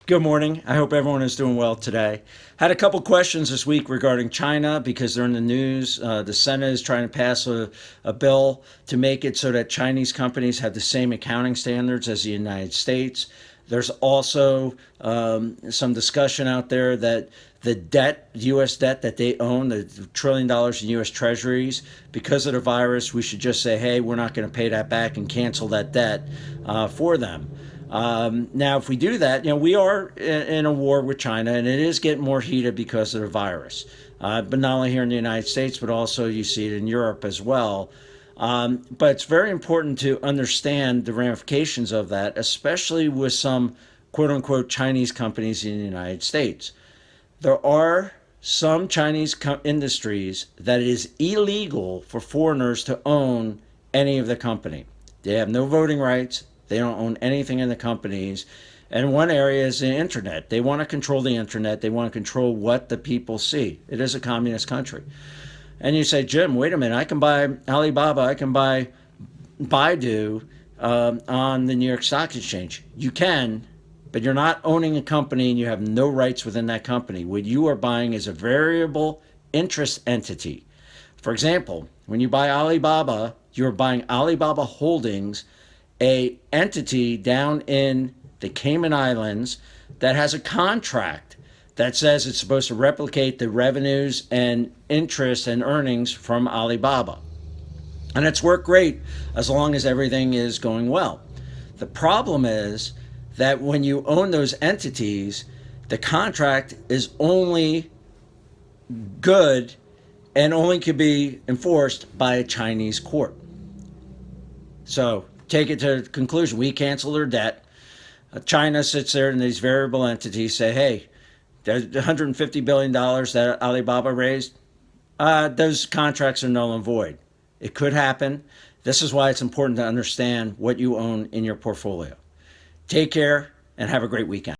Good morning. I hope everyone is doing well today. Had a couple questions this week regarding China because they're in the news. The Senate is trying to pass a bill to make it so that Chinese companies have the same accounting standards as the United States. There's also some discussion out there that the debt, U.S. debt that they own, the $1 trillion in U.S. treasuries, because of the virus, we should just say, hey, we're not going to pay that back and cancel that debt for them. Now, if we do that, we are in a war with China, and it is getting more heated because of the virus. But not only here in the United States, but also you see it in Europe as well. But it's very important to understand the ramifications of that, especially with some quote unquote Chinese companies in the United States. There are some Chinese industries that it is illegal for foreigners to own any of the company. They have no voting rights. They don't own anything in the companies. And one area is the internet. They want to control the internet. They want to control what the people see. It is a communist country. And you say, Jim, wait a minute. I can buy Alibaba. I can buy Baidu on the New York Stock Exchange. You can, but you're not owning a company and you have no rights within that company. What you are buying is a variable interest entity. For example, when you buy Alibaba, you're buying Alibaba Holdings, a entity down in the Cayman Islands that has a contract that says it's supposed to replicate the revenues and interest and earnings from Alibaba. And it's worked great as long as everything is going well. The problem is that when you own those entities, the contract is only good and only could be enforced by a Chinese court. So take it to the conclusion. We cancel their debt. China sits there and these variable entities say, hey, there's $150 billion that Alibaba raised. Those contracts are null and void. It could happen. This is why it's important to understand what you own in your portfolio. Take care and have a great weekend.